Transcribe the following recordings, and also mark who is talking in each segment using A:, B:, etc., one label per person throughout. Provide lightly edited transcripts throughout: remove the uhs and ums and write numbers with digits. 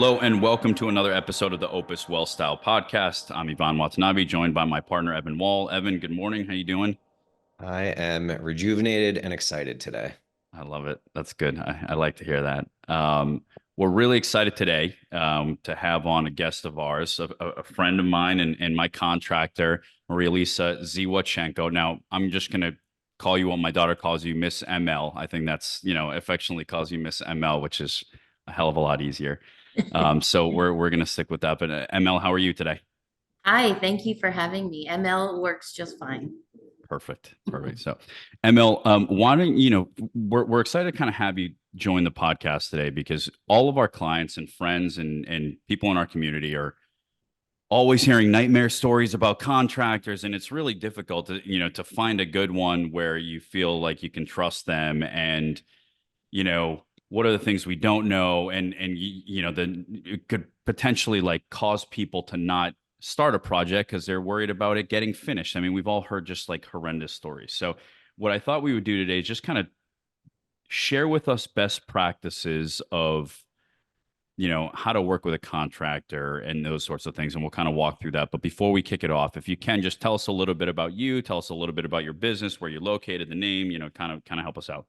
A: Hello and welcome to another episode of the Opus Well Style Podcast. I'm Iván Watanabe, joined by my partner Evan Wohl. Evan, good morning. How you doing?
B: I am rejuvenated and excited today.
A: I love it. That's good. I like to hear that. We're really excited today to have on a guest of ours, a friend of mine and my contractor, Marialisa Zywotchenko. Now, I'm just going to call you what my daughter calls you, Miss ML. I think that's, affectionately calls you Miss ML, which is a hell of a lot easier. So we're going to stick with that. But ML, how are you today?
C: Hi, thank you for having me. ML works just fine.
A: Perfect. Perfect. So, ML, why don't we're excited to kind of have you join the podcast today because all of our clients and friends and people in our community are always hearing nightmare stories about contractors, and it's really difficult to find a good one where you feel like you can trust them. And what are the things we don't know, and then it could potentially like cause people to not start a project because they're worried about it getting finished. I mean, we've all heard just like horrendous stories. So what I thought we would do today is just kind of share with us best practices of how to work with a contractor and those sorts of things, and we'll kind of walk through that. But before we kick it off, if you can just tell us a little bit about you, tell us a little bit about your business, where you're located, the name, kind of help us out.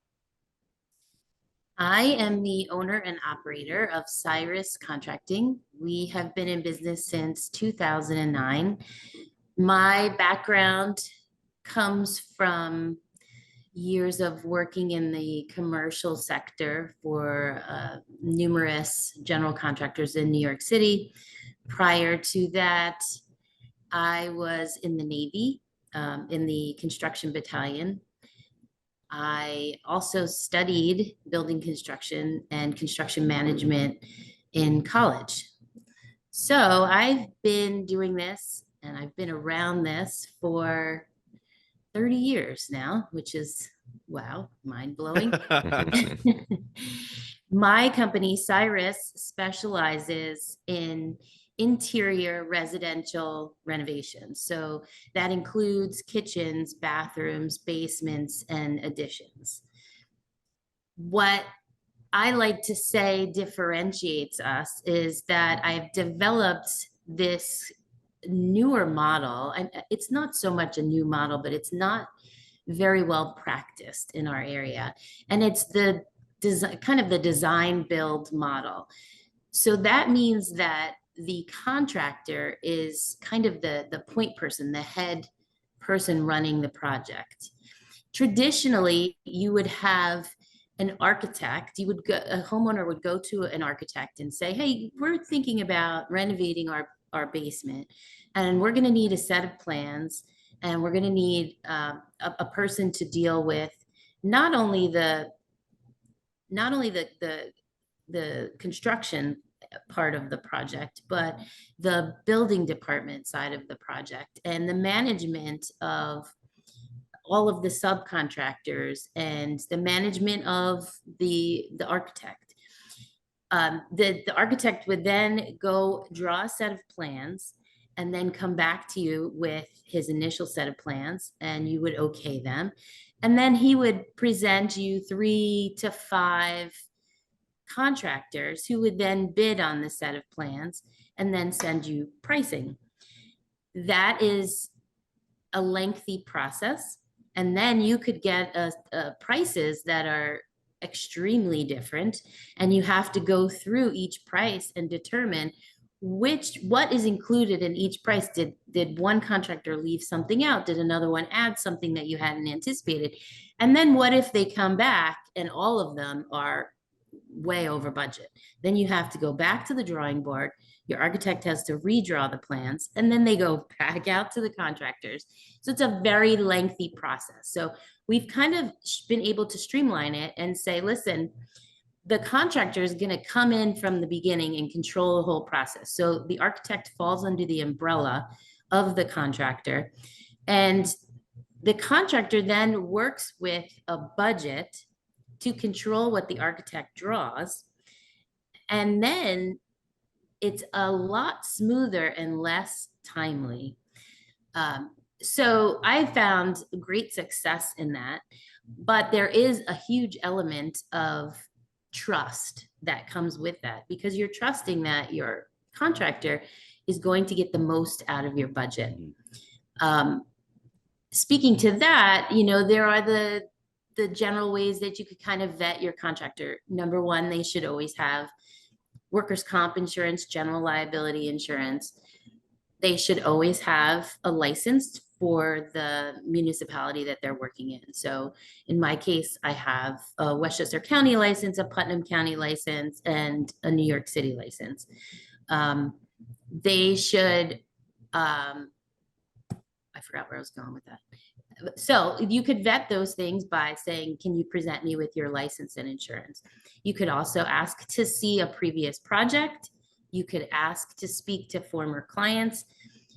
C: I am the owner and operator of Cyrus Contracting. We have been in business since 2009. My background comes from years of working in the commercial sector for numerous general contractors in New York City. Prior to that, I was in the Navy, in the construction battalion. I also studied building construction and construction management in college. So I've been doing this and I've been around this for 30 years now, which is, wow, mind blowing. My company, Cyrus, specializes in interior residential renovations. So that includes kitchens, bathrooms, basements, and additions. What I like to say differentiates us is that I've developed this newer model. It's not so much a new model, but it's not very well practiced in our area. And it's the kind of the design build model. So that means that the contractor is kind of the point person, the head person running the project. Traditionally, you would have an architect, a homeowner would go to an architect and say, hey, we're thinking about renovating our basement, and we're going to need a set of plans, and we're going to need a person to deal with not only the construction part of the project, but the building department side of the project and the management of all of the subcontractors and the management of the architect. The architect would then go draw a set of plans and then come back to you with his initial set of plans, and you would okay them. And then he would present you 3 to 5 contractors who would then bid on the set of plans and then send you pricing. That is a lengthy process. And then you could get prices that are extremely different. And you have to go through each price and determine what is included in each price. Did one contractor leave something out? Did another one add something that you hadn't anticipated? And then what if they come back and all of them are way over budget? Then you have to go back to the drawing board. Your architect has to redraw the plans, and then they go back out to the contractors. So it's a very lengthy process. So we've kind of been able to streamline it and say, listen, the contractor is going to come in from the beginning and control the whole process. So the architect falls under the umbrella of the contractor, and the contractor then works with a budget to control what the architect draws. And then it's a lot smoother and less timely. So I found great success in that, but there is a huge element of trust that comes with that, because you're trusting that your contractor is going to get the most out of your budget. Speaking to that, there are the general ways that you could kind of vet your contractor. Number one, they should always have workers' comp insurance, general liability insurance. They should always have a license for the municipality that they're working in. So in my case, I have a Westchester County license, a Putnam County license, and a New York City license. They should, I forgot where I was going with that. So you could vet those things by saying, can you present me with your license and insurance? You could also ask to see a previous project. You could ask to speak to former clients.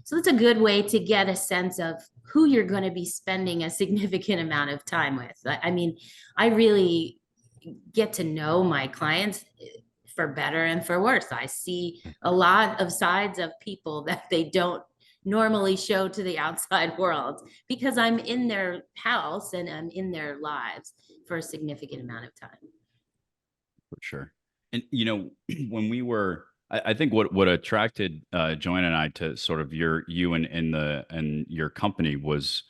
C: So it's a good way to get a sense of who you're going to be spending a significant amount of time with. I mean, I really get to know my clients for better and for worse. I see a lot of sides of people that they don't normally show to the outside world, because I'm in their house and I'm in their lives for a significant amount of time.
A: For sure. And, when we were, I think what attracted Joanna and I to sort of you and your company was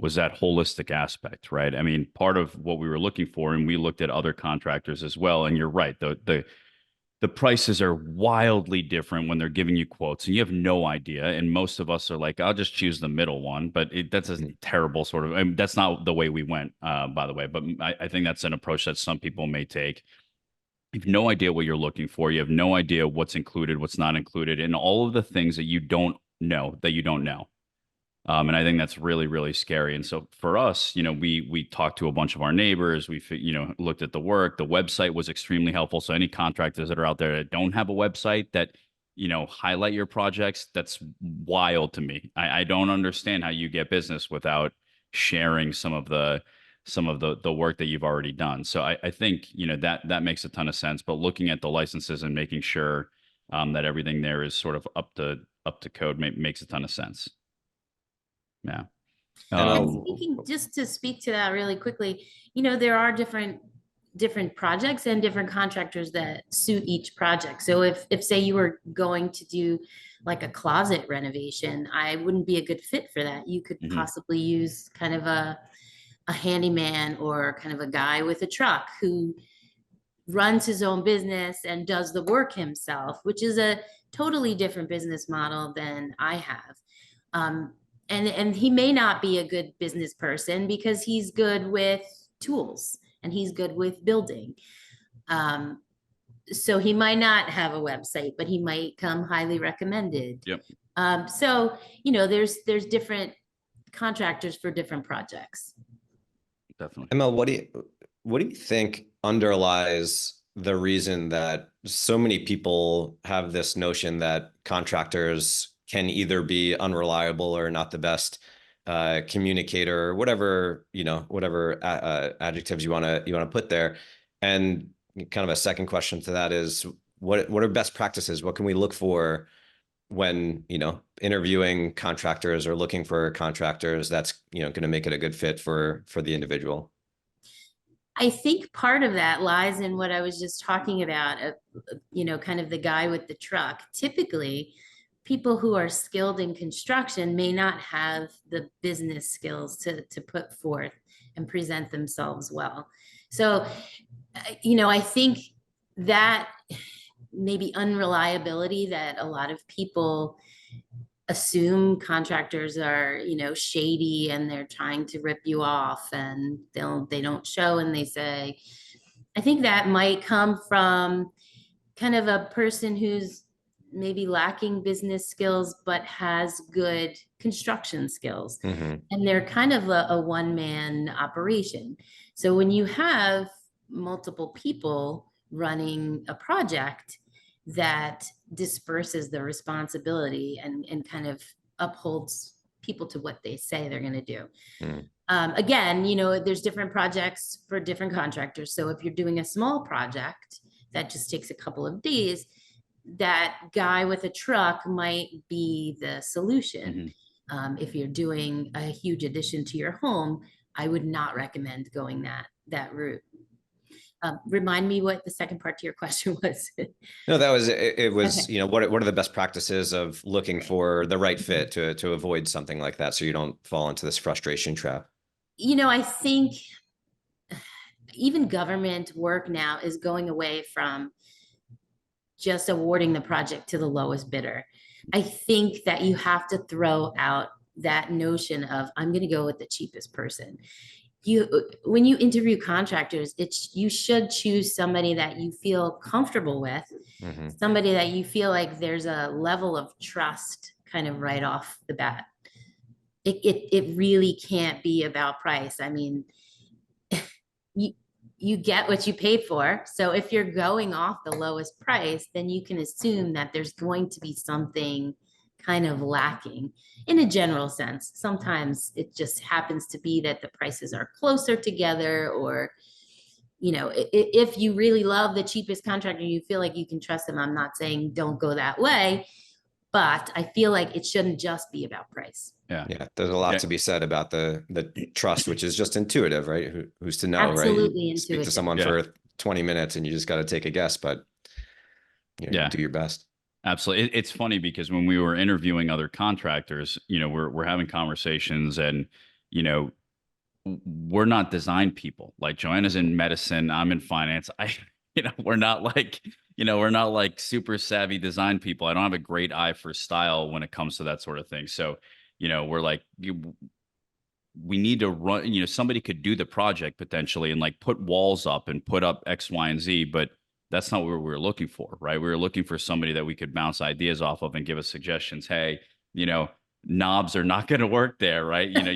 A: that holistic aspect, right? I mean, part of what we were looking for, and we looked at other contractors as well. And you're right, the prices are wildly different when they're giving you quotes, and you have no idea. And most of us are like, I'll just choose the middle one. But that's a terrible sort of, I mean, that's not the way we went, by the way. But I think that's an approach that some people may take. You have no idea what you're looking for. You have no idea what's included, what's not included, and all of the things that you don't know that you don't know. And I think that's really, really scary. And so for us, we talked to a bunch of our neighbors. We, looked at the work. The website was extremely helpful. So any contractors that are out there that don't have a website that, highlight your projects, that's wild to me. I don't understand how you get business without sharing some of the work that you've already done. So I think, that makes a ton of sense. But looking at the licenses and making sure that everything there is sort of up to code makes a ton of sense. Yeah.
C: And just to speak to that really quickly, there are different projects and different contractors that suit each project. So if say you were going to do like a closet renovation, I wouldn't be a good fit for that. You could possibly use kind of a handyman or kind of a guy with a truck who runs his own business and does the work himself, which is a totally different business model than I have. And he may not be a good business person because he's good with tools and he's good with building. So he might not have a website, but he might come highly recommended.
A: Yep.
C: So, there's different contractors for different projects.
B: Definitely. Emma, what do you think underlies the reason that so many people have this notion that contractors can either be unreliable or not the best communicator, or whatever adjectives you want to put there? And kind of a second question to that is, what are best practices? What can we look for when interviewing contractors or looking for contractors that's going to make it a good fit for the individual?
C: I think part of that lies in what I was just talking about, kind of the guy with the truck. Typically, people who are skilled in construction may not have the business skills to put forth and present themselves well. So, I think that maybe unreliability that a lot of people assume contractors are, shady and they're trying to rip you off, and they don't show and they say, I think that might come from kind of a person who's maybe lacking business skills, but has good construction skills. And they're kind of a one-man operation. So when you have multiple people running a project, that disperses the responsibility and kind of upholds people to what they say they're going to do. Again, there's different projects for different contractors. So if you're doing a small project that just takes a couple of days, that guy with a truck might be the solution. If you're doing a huge addition to your home, I would not recommend going that route. Remind me what the second part to your question was.
B: No, that was it was,
C: Okay.
B: you know, what are the best practices of looking for the right fit to avoid something like that so you don't fall into this frustration trap?
C: You know, I think even government work now is going away from just awarding the project to the lowest bidder. I think that you have to throw out that notion of I'm going to go with the cheapest person. When you interview contractors, you should choose somebody that you feel comfortable with,
B: Mhm.
C: somebody that you feel like there's a level of trust kind of right off the bat. It really can't be about price. I mean, you you get what you pay for. So if you're going off the lowest price, then you can assume that there's going to be something kind of lacking in a general sense. Sometimes it just happens to be that the prices are closer together, or you know, if you really love the cheapest contractor, you feel like you can trust them. I'm not saying don't go that way, but I feel like it shouldn't just be about price.
A: Yeah.
B: Yeah, there's a lot
A: Yeah.
B: to be said about the trust, which is just intuitive, right? Who's to know, right?
C: Absolutely
B: You speak to
C: intuitive.
B: someone
A: Yeah.
B: for 20 minutes and you just got to take a guess, but you know, you
A: Yeah.
B: do your best.
A: Absolutely. It's funny because when we were interviewing other contractors, you know, we're having conversations and, you know, we're not design people. Like Joanna's in medicine, I'm in finance. You know, we're not like super savvy design people. I don't have a great eye for style when it comes to that sort of thing. So, you know, we're like, we need to run, you know, somebody could do the project potentially and like put walls up and put up X, Y, and Z, but that's not what we were looking for, right? We were looking for somebody that we could bounce ideas off of and give us suggestions. Hey, you know, knobs are not going to work there, right? You know,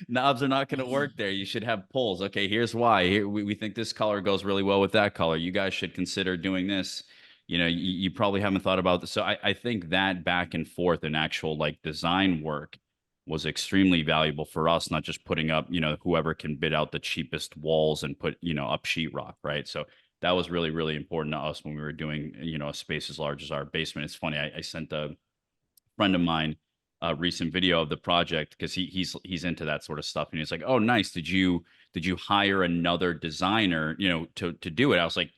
A: knobs are not going to work there. You should have pulls. Okay, here's why. Here we think this color goes really well with that color. You guys should consider doing this. You know, you probably haven't thought about this. So I think that back and forth in actual like design work was extremely valuable for us, not just putting up, you know, whoever can bid out the cheapest walls and put, you know, up sheetrock, right? So that was really, really important to us when we were doing, you know, a space as large as our basement. It's funny, I sent a friend of mine a recent video of the project because he's into that sort of stuff, and he's like, "Oh, nice. Did you hire another designer, you know, to do it?" I was like,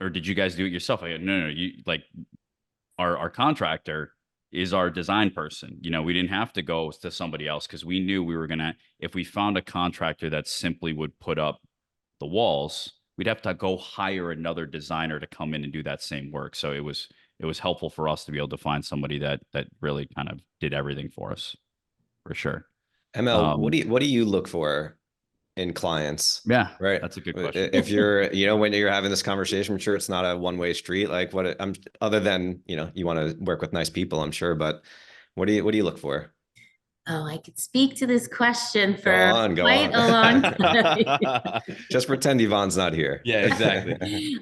A: "Or did you guys do it yourself?" I go, "No, no, you like our contractor is our design person. You know, we didn't have to go to somebody else because we knew we were gonna, if we found a contractor that simply would put up the walls, we'd have to go hire another designer to come in and do that same work. So it was helpful for us to be able to find somebody that really kind of did everything for us, for sure.
B: ML, what do you look for in clients?
A: Yeah,
B: Right.
A: that's a good question.
B: If you're, you know, when you're having this conversation, I'm sure it's not a one-way street. Like I'm other than, you know, you want to work with nice people, I'm sure, but what do you look for?
C: Oh, I could speak to this question
B: Go
C: for
B: on, go
C: quite
B: on.
C: a long time.
B: Just pretend Yvonne's not here.
A: Yeah, exactly.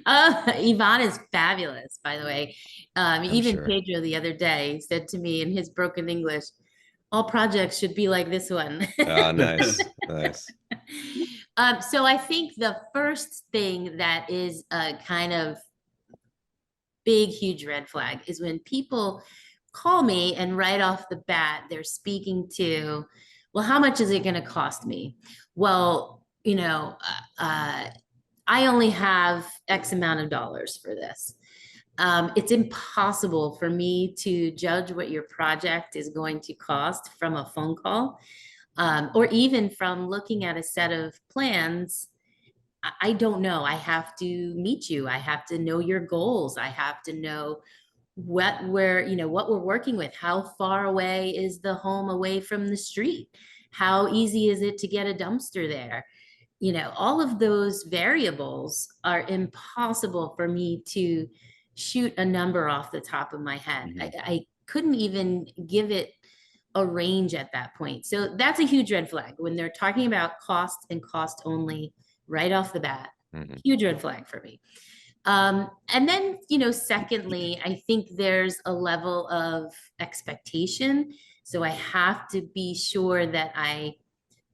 C: Iván is fabulous, by the way. Even
B: sure.
C: Pedro the other day said to me in his broken English, all projects should be like this one.
B: Ah, nice. Nice.
C: So I think the first thing that is a kind of big, huge red flag is when people call me and right off the bat, they're speaking to, well, how much is it going to cost me? Well, you know, I only have X amount of dollars for this. It's impossible for me to judge what your project is going to cost from a phone call, or even from looking at a set of plans. I don't know. I have to meet you. I have to know your goals. I have to know what we're working with. How far away is the home away from the street? How easy is it to get a dumpster there? You know, all of those variables are impossible for me to shoot a number off the top of my head.
A: Mhm.
C: I couldn't even give it a range at that point. So that's a huge red flag when they're talking about cost and cost only right off the bat.
B: Mhm.
C: Huge red flag for me. And then, you know, secondly, I think there's a level of expectation. So I have to be sure that I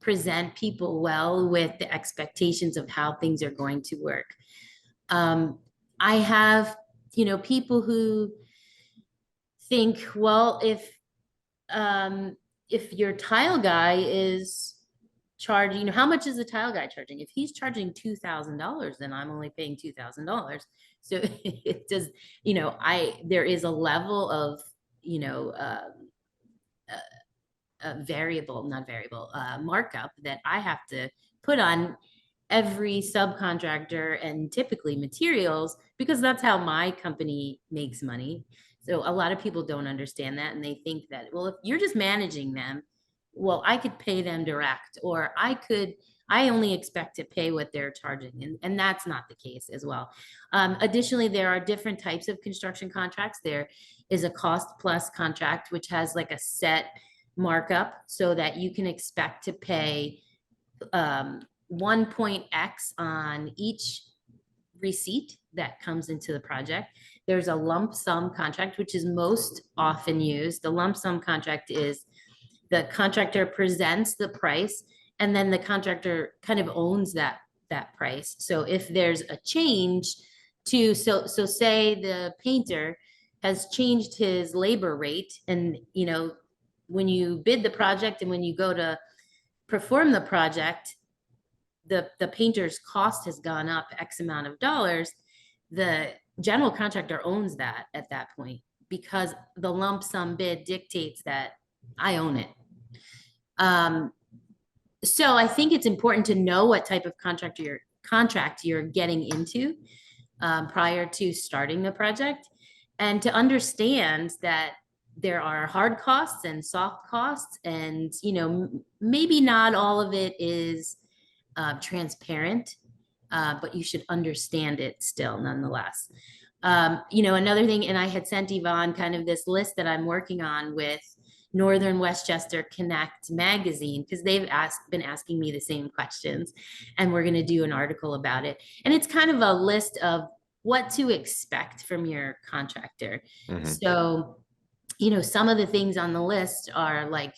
C: present people well with the expectations of how things are going to work. I have, you know, people who think, well, if your tile guy is charge, you know, how much is the tile guy charging? If he's charging $2,000, then I'm only paying $2,000. So it does, you know, there is a level of, you know, markup that I have to put on every subcontractor and typically materials, because that's how my company makes money. So a lot of people don't understand that, and they think that, well, if you're just managing them, well, I could pay them direct, or I only expect to pay what they're charging. And that's not the case as well. Additionally, there are different types of construction contracts. There is a cost plus contract, which has like a set markup so that you can expect to pay 1.x on each receipt that comes into the project. There's a lump sum contract, which is most often used. The lump sum contract is the contractor presents the price, and then the contractor kind of owns that price. So if there's a change to, so say the painter has changed his labor rate, and you know, when you bid the project and when you go to perform the project, the painter's cost has gone up X amount of dollars, the general contractor owns that at that point, because the lump sum bid dictates that I own it. So I think it's important to know what type of contract you're getting into prior to starting the project, and to understand that there are hard costs and soft costs, and you know, maybe not all of it is transparent, but you should understand it still nonetheless. You know, another thing, and I had sent Iván kind of this list that I'm working on with Northern Westchester Connect magazine, because they've been asking me the same questions, and we're going to do an article about it. And it's kind of a list of what to expect from your contractor. Mm-hmm. So, you know, some of the things on the list are like,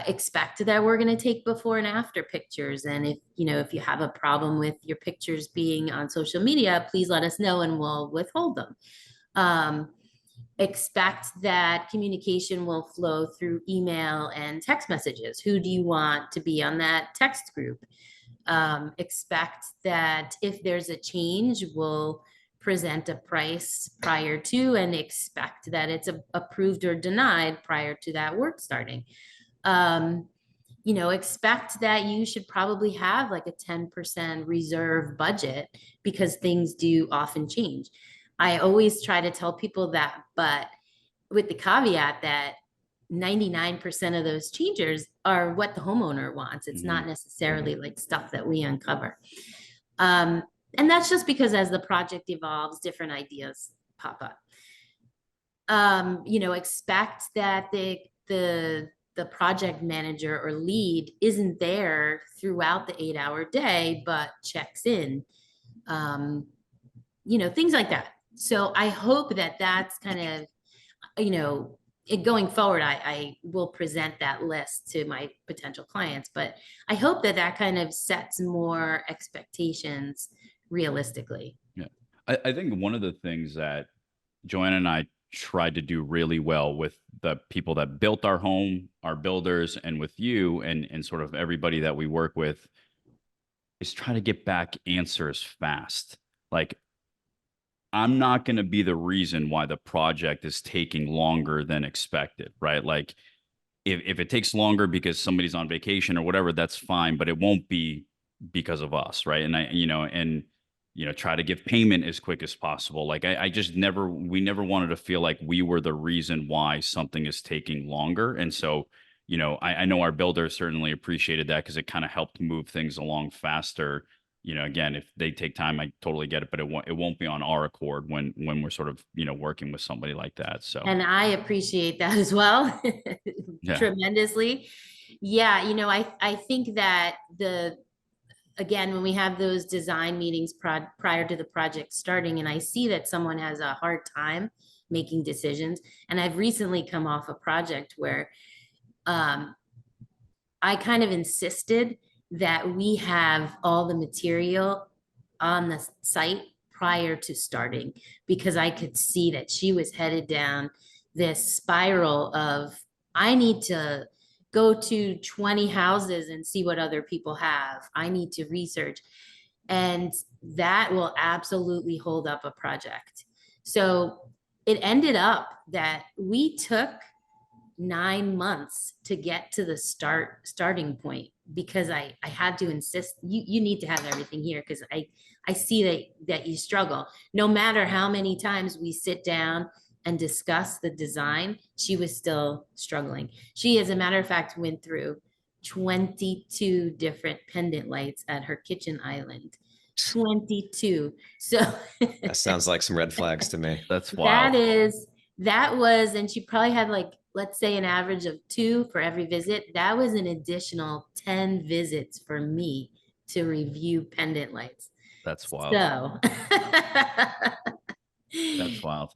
C: expect that we're going to take before and after pictures. And if, you know, if you have a problem with your pictures being on social media, please let us know and we'll withhold them. Expect that communication will flow through email and text messages. Who do you want to be on that text group? Expect that if there's a change, we'll present a price prior to, and expect that it's approved or denied prior to that work starting. You know, expect that you should probably have like a 10% reserve budget, because things do often change. I always try to tell people that, but with the caveat that 99% of those changes are what the homeowner wants. It's not necessarily like stuff that we uncover. And that's just because as the project evolves, different ideas pop up. You know, expect that the project manager or lead isn't there throughout the 8-hour day, but checks in, you know, things like that. So I hope that that's kind of, you know, going forward, I will present that list to my potential clients, but I hope that that kind of sets more expectations realistically.
A: Yeah. I think one of the things that Joanna and I tried to do really well with the people that built our home, our builders, and with you and sort of everybody that we work with, is try to get back answers fast. Like, I'm not going to be the reason why the project is taking longer than expected, right? Like, if it takes longer because somebody's on vacation or whatever, that's fine, but it won't be because of us, right? And try to give payment as quick as possible. Like, we never wanted to feel like we were the reason why something is taking longer. And so, you know, I know our builders certainly appreciated that, because it kind of helped move things along faster. You know, again, if they take time, I totally get it, but it won't be on our accord when we're sort of, you know, working with somebody like that. So,
C: and I appreciate that as well. Tremendously. Yeah. You know, I think that again, when we have those design meetings prior to the project starting, and I see that someone has a hard time making decisions, and I've recently come off a project where I kind of insisted that we have all the material on the site prior to starting, because I could see that she was headed down this spiral of, I need to go to 20 houses and see what other people have. I need to research. And that will absolutely hold up a project. So it ended up that we took 9 months to get to the starting point, because I had to insist, you need to have everything here, because I see that you struggle. No matter how many times we sit down and discuss the design, she was still struggling. She, as a matter of fact, went through 22 different pendant lights at her kitchen island. 22. So
B: That sounds like some red flags to me.
A: That's wild.
C: that was, and she probably had, like, let's say, an average of 2 for every visit. That was an additional 10 visits for me to review pendant lights.
A: That's wild.
C: So
A: That's wild.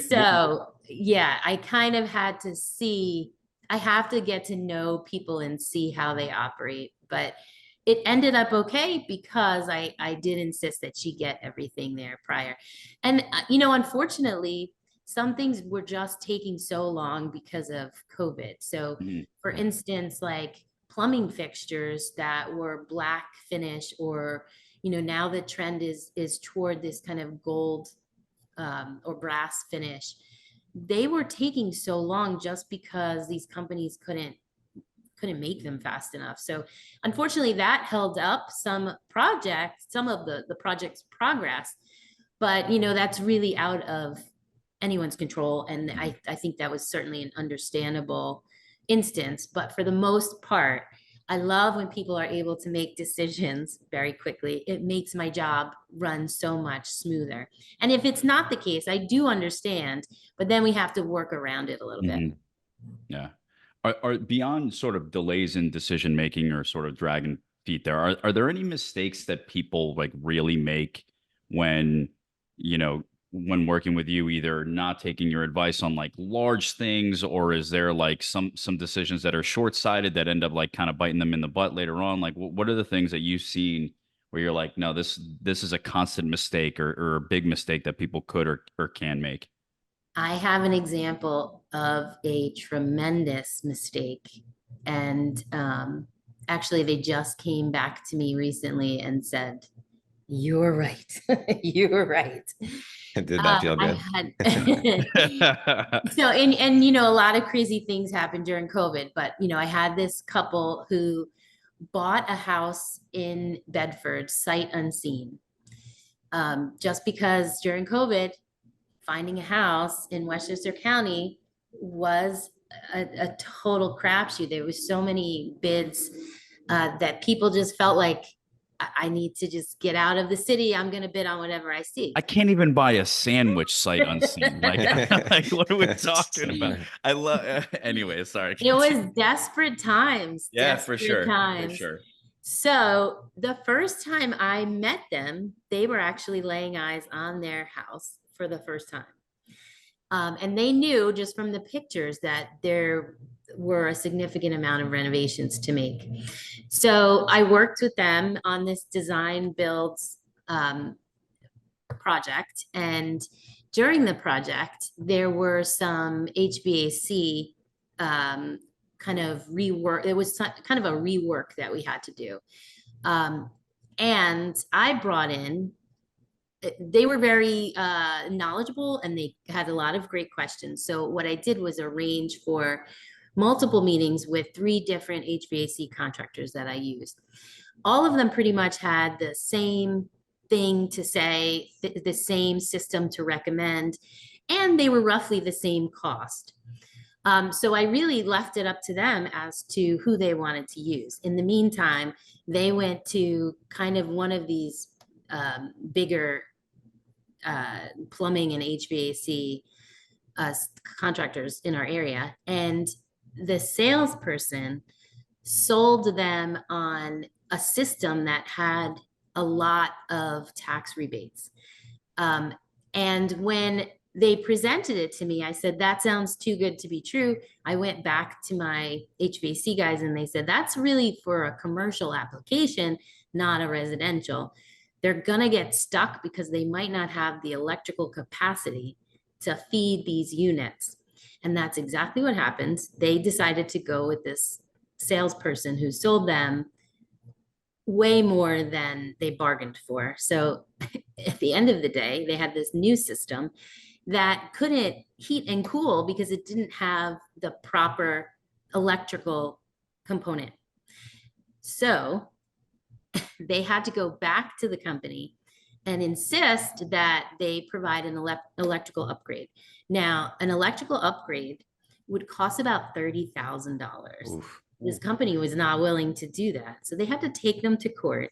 C: So yeah, I kind of had to see, I have to get to know people and see how they operate. But it ended up okay, because I did insist that she get everything there prior. And, unfortunately, some things were just taking so long because of COVID. So for instance, like plumbing fixtures that were black finish, or, now the trend is toward this kind of gold or brass finish. They were taking so long just because these companies couldn't make them fast enough. So unfortunately, that held up some of the project's progress. But that's really out of anyone's control. And I think that was certainly an understandable instance. But for the most part, I love when people are able to make decisions very quickly. It makes my job run so much smoother. And if it's not the case, I do understand, but then we have to work around it a little bit.
A: Yeah. Are beyond sort of delays in decision making or sort of dragging feet there, are there any mistakes that people like really make when, when working with you, either not taking your advice on like large things, or is there like some decisions that are short-sighted that end up like kind of biting them in the butt later on? Like what are the things that you've seen where you're like, no, this is a constant mistake or a big mistake that people could or can make?
C: I have an example of a tremendous mistake. And actually, they just came back to me recently and said, "You're right. You're right."
B: Did that feel good?
C: So, and a lot of crazy things happened during COVID, but I had this couple who bought a house in Bedford, sight unseen, just because during COVID, finding a house in Westchester County was a total crapshoot. There was so many bids that people just felt like, I need to just get out of the city. I'm going to bid on whatever I see.
A: I can't even buy a sandwich sight unseen. Like what are we talking about? I love. Anyway, sorry.
C: It was desperate times.
A: Yeah,
C: desperate
A: for sure.
C: times.
A: For sure.
C: So the first time I met them, they were actually laying eyes on their house for the first time. And they knew just from the pictures that there were a significant amount of renovations to make. So I worked with them on this design builds project. And during the project, there were some HVAC kind of rework. It was kind of a rework that we had to do. And I brought in, they were very knowledgeable, and they had a lot of great questions. So what I did was arrange for multiple meetings with 3 different HVAC contractors that I used. All of them pretty much had the same thing to say, the same system to recommend, and they were roughly the same cost. So I really left it up to them as to who they wanted to use. In the meantime, they went to kind of one of these bigger plumbing and HVAC contractors in our area, and the salesperson sold them on a system that had a lot of tax rebates. And when they presented it to me, I said, that sounds too good to be true. I went back to my HVAC guys and they said, that's really for a commercial application, not a residential. They're gonna get stuck because they might not have the electrical capacity to feed these units. And that's exactly what happened. They decided to go with this salesperson who sold them way more than they bargained for. So at the end of the day, they had this new system that couldn't heat and cool because it didn't have the proper electrical component. So they had to go back to the company and insist that they provide an electrical upgrade. Now, an electrical upgrade would cost about $30,000. This company was not willing to do that. So they had to take them to court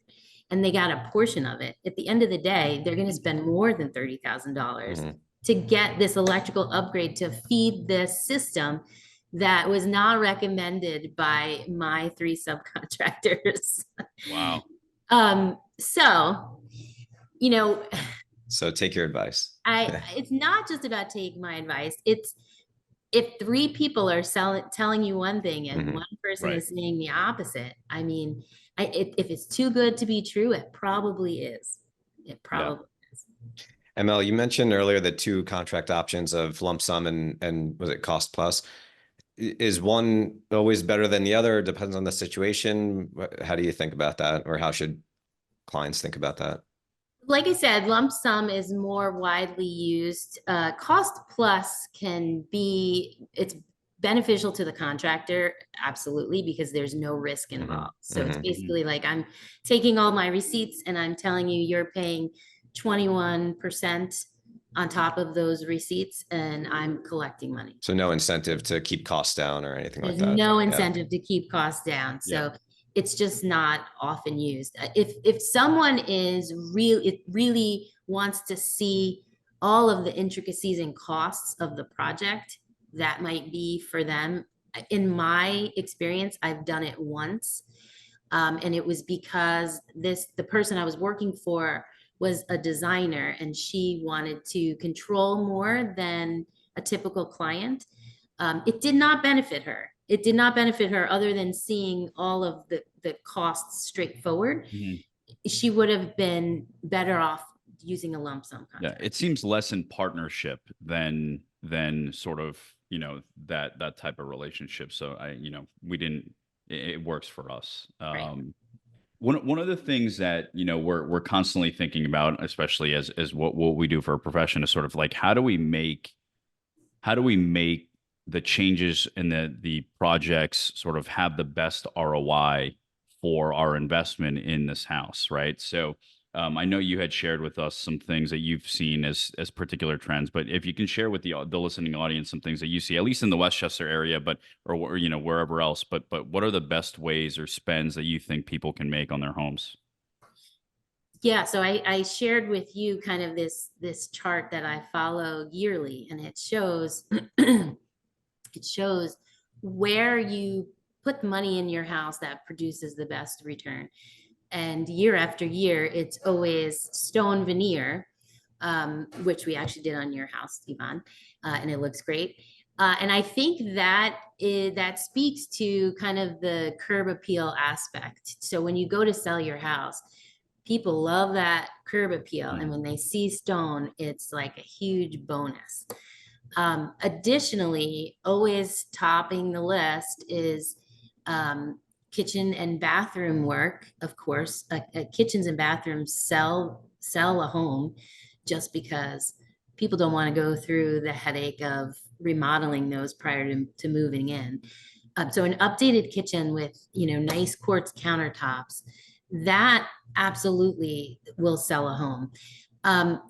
C: and they got a portion of it. At the end of the day, they're going to spend more than $30,000 to get this electrical upgrade to feed this system that was not recommended by my 3 subcontractors.
A: Wow.
C: So, you know,
B: so take your advice.
C: It's not just about taking my advice. It's if 3 people are telling you one thing and one person is saying the opposite. I mean, if it's too good to be true, it probably is. It probably is.
B: ML, you mentioned earlier the 2 contract options of lump sum and was it cost plus? Is one always better than the other? Depends on the situation. How do you think about that? Or how should clients think about that?
C: Like I said, lump sum is more widely used. Cost plus it's beneficial to the contractor, absolutely, because there's no risk involved. So it's basically like I'm taking all my receipts and I'm telling you you're paying 21% on top of those receipts and I'm collecting money.
B: So no incentive to keep costs down or anything like that.
C: There's no incentive to keep costs down. So it's just not often used. If someone really wants to see all of the intricacies and costs of the project, that might be for them. In my experience, I've done it once. And it was because the person I was working for was a designer and she wanted to control more than a typical client. It did not benefit her. It did not benefit her other than seeing all of the costs straightforward. She would have been better off using a lump sum contract.
A: Yeah, it seems less in partnership than sort of, you know, that type of relationship. So it works for us. One of the things that, you know, we're constantly thinking about, especially as what we do for a profession, is sort of like how do we make the changes in the projects sort of have the best ROI for our investment in this house, right? So I know you had shared with us some things that you've seen as particular trends, but if you can share with the listening audience some things that you see, at least in the Westchester area, or you know, wherever else, but what are the best ways or spends that you think people can make on their homes?
C: Yeah, so I shared with you kind of this chart that I follow yearly, and it shows where you put money in your house that produces the best return. And year after year, it's always stone veneer, which we actually did on your house, Iván, and it looks great. And I think that speaks to kind of the curb appeal aspect. So when you go to sell your house, people love that curb appeal. And when they see stone, it's like a huge bonus. Additionally, always topping the list is kitchen and bathroom work. Of course, kitchens and bathrooms sell a home just because people don't want to go through the headache of remodeling those prior to moving in. So an updated kitchen with, you know, nice quartz countertops, that absolutely will sell a home.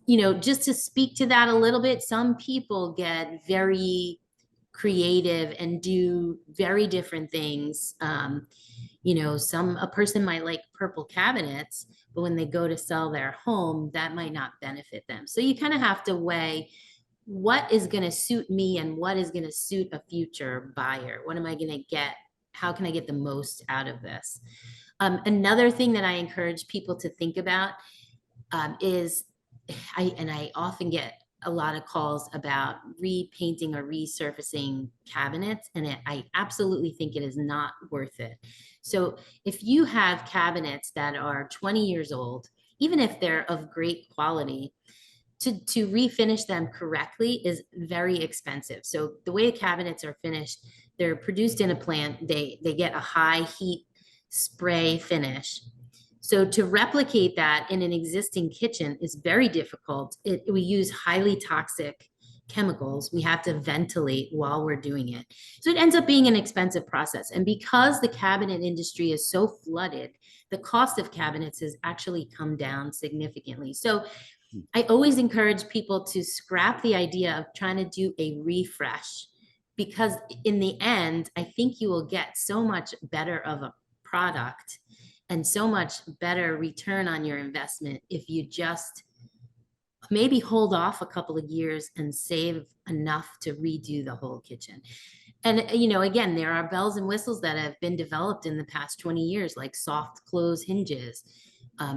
C: You know, just to speak to that a little bit, some people get very creative and do very different things. You know, a person might like purple cabinets, but when they go to sell their home, that might not benefit them. So you kind of have to weigh what is going to suit me and what is going to suit a future buyer. What am I going to get? How can I get the most out of this? Another thing that I encourage people to think about is I often get a lot of calls about repainting or resurfacing cabinets, and I absolutely think it is not worth it. So if you have cabinets that are 20 years old, even if they're of great quality, to refinish them correctly is very expensive. So the way cabinets are finished, they're produced in a plant. They get a high heat spray finish. So to replicate that in an existing kitchen is very difficult. We use highly toxic chemicals. We have to ventilate while we're doing it. So it ends up being an expensive process. And because the cabinet industry is so flooded, the cost of cabinets has actually come down significantly. So I always encourage people to scrap the idea of trying to do a refresh, because in the end, I think you will get so much better of a product and so much better return on your investment if you just maybe hold off a couple of years and save enough to redo the whole kitchen. And, you know, again, there are bells and whistles that have been developed in the past 20 years, like soft close hinges,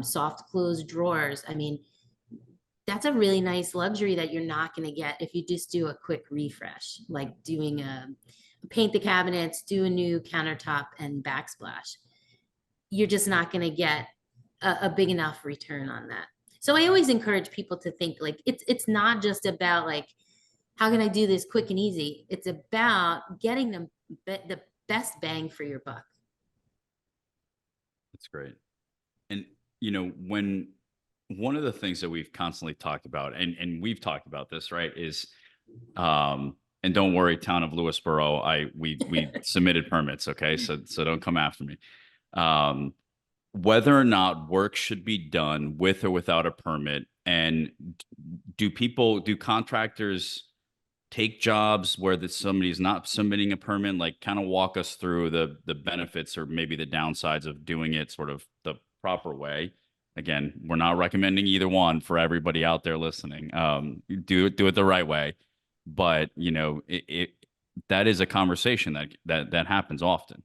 C: soft close drawers. I mean, that's a really nice luxury that you're not going to get if you just do a quick refresh, like doing paint the cabinets, do a new countertop and backsplash. You're just not going to get a big enough return on that. So I always encourage people to think like it's not just about like, how can I do this quick and easy? It's about getting the best bang for your buck.
A: That's great. And, you know, when one of the things that we've constantly talked about, and we've talked about this, right, is, and don't worry, town of Lewisboro, we submitted permits. Okay. So don't come after me. Whether or not work should be done with or without a permit, and do contractors take jobs where somebody's not submitting a permit? Like, kind of walk us through the benefits or maybe the downsides of doing it sort of the proper way. Again, we're not recommending either one for everybody out there listening. Do it the right way, but you know, that is a conversation that happens often.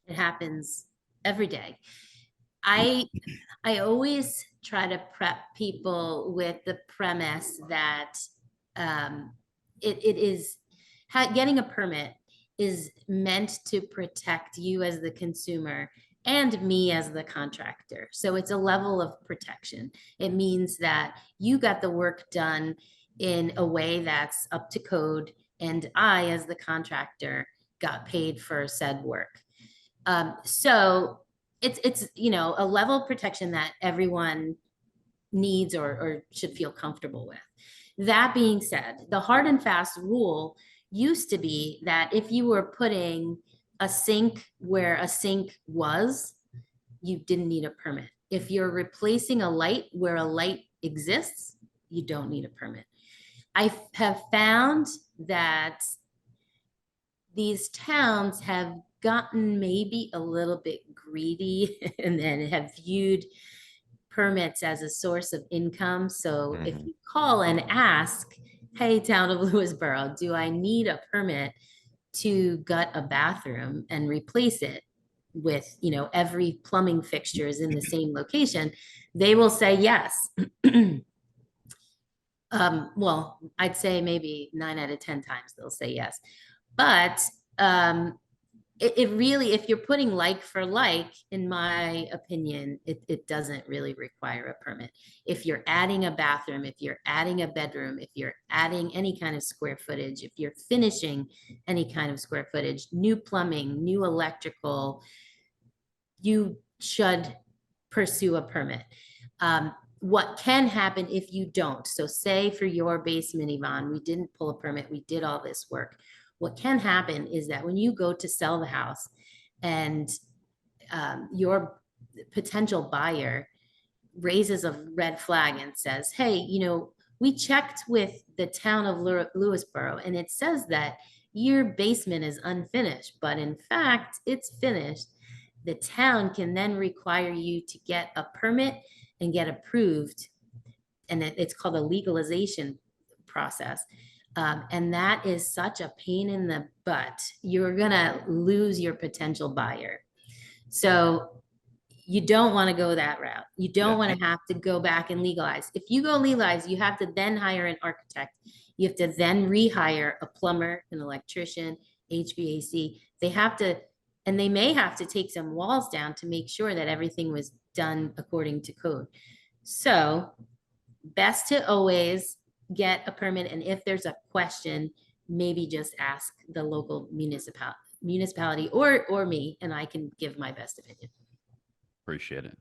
C: It happens every day. I always try to prep people with the premise that getting a permit is meant to protect you as the consumer and me as the contractor. So it's a level of protection. It means that you got the work done in a way that's up to code, and I, as the contractor, got paid for said work. So it's you know, a level of protection that everyone needs or should feel comfortable with. That being said, the hard and fast rule used to be that if you were putting a sink where a sink was, you didn't need a permit. If you're replacing a light where a light exists, you don't need a permit. I have found that these towns have gotten maybe a little bit greedy and then have viewed permits as a source of income. So if you call and ask, hey, town of Lewisboro, do I need a permit to gut a bathroom and replace it with, you know, every plumbing fixture is in the same location? They will say yes. Well, I'd say maybe 9 out of 10 times they'll say yes. But it really, if you're putting like for like, in my opinion, it doesn't really require a permit. If you're adding a bathroom, if you're adding a bedroom, if you're adding any kind of square footage, if you're finishing any kind of square footage, new plumbing, new electrical, you should pursue a permit. What can happen if you don't? So say for your basement, Yvonne, we didn't pull a permit, we did all this work. What can happen is that when you go to sell the house and your potential buyer raises a red flag and says, hey, you know, we checked with the town of Lewisboro and it says that your basement is unfinished, but in fact, it's finished. The town can then require you to get a permit and get approved. And it's called a legalization process. And that is such a pain in the butt. You're going to lose your potential buyer. So you don't want to go that route. You don't want to have to go back and legalize. If you go legalize, you have to then hire an architect. You have to then rehire a plumber, an electrician, HVAC. They have to, and they may have to take some walls down to make sure that everything was done according to code. So best to always get a permit. And if there's a question, maybe just ask the local municipality or me, and I can give my best opinion.
A: Appreciate it.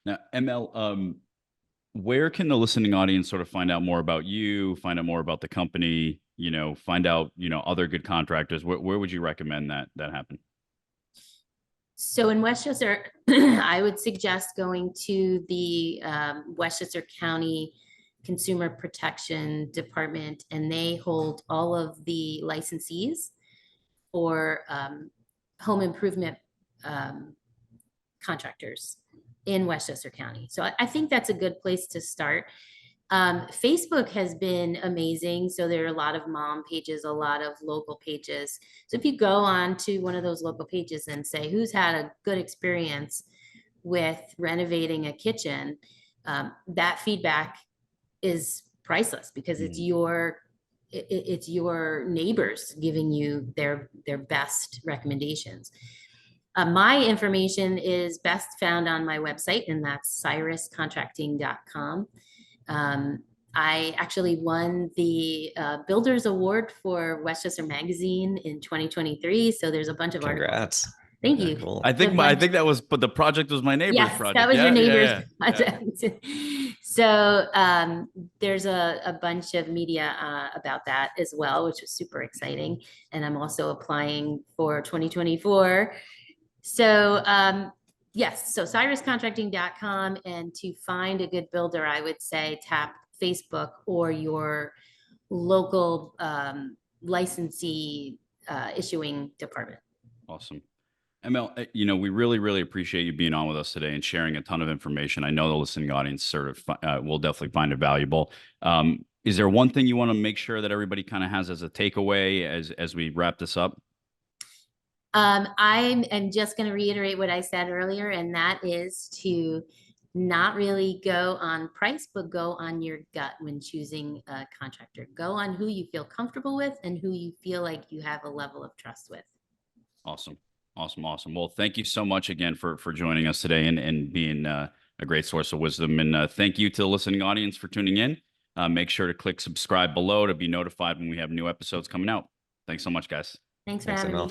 A: Now, ML, where can the listening audience sort of find out more about you, find out more about the company, find out, other good contractors? Where would you recommend that happen?
C: So in Westchester, I would suggest going to the Westchester County Consumer Protection Department, and they hold all of the licensees for home improvement contractors in Westchester County. So I think that's a good place to start. Facebook has been amazing. So there are a lot of mom pages, a lot of local pages. So if you go on to one of those local pages and say, who's had a good experience with renovating a kitchen, that feedback is priceless, because it's your neighbors giving you their best recommendations. My information is best found on my website, and that's cyruscontracting.com. I actually won the Builders Award for Westchester Magazine in 2023. So there's a bunch of
B: Congrats.
C: articles. Thank you.
B: Cool.
A: I think that was, but the project was my neighbor's project.
C: That was your neighbor's project.
A: Yeah.
C: So there's a bunch of media about that as well, which was super exciting. And I'm also applying for 2024. So yes, so cyruscontracting.com, and to find a good builder, I would say tap Facebook or your local licensee issuing department.
A: Awesome. ML, we really, really appreciate you being on with us today and sharing a ton of information. I know the listening audience sort of will definitely find it valuable. Is there one thing you want to make sure that everybody kind of has as a takeaway as we wrap this up?
C: I'm just going to reiterate what I said earlier, and that is to not really go on price, but go on your gut when choosing a contractor. Go on who you feel comfortable with and who you feel like you have a level of trust with.
A: Awesome. Well, thank you so much again for joining us today and being a great source of wisdom. And thank you to the listening audience for tuning in. Make sure to click subscribe below to be notified when we have new episodes coming out. Thanks so much, guys.
C: Thanks for having me.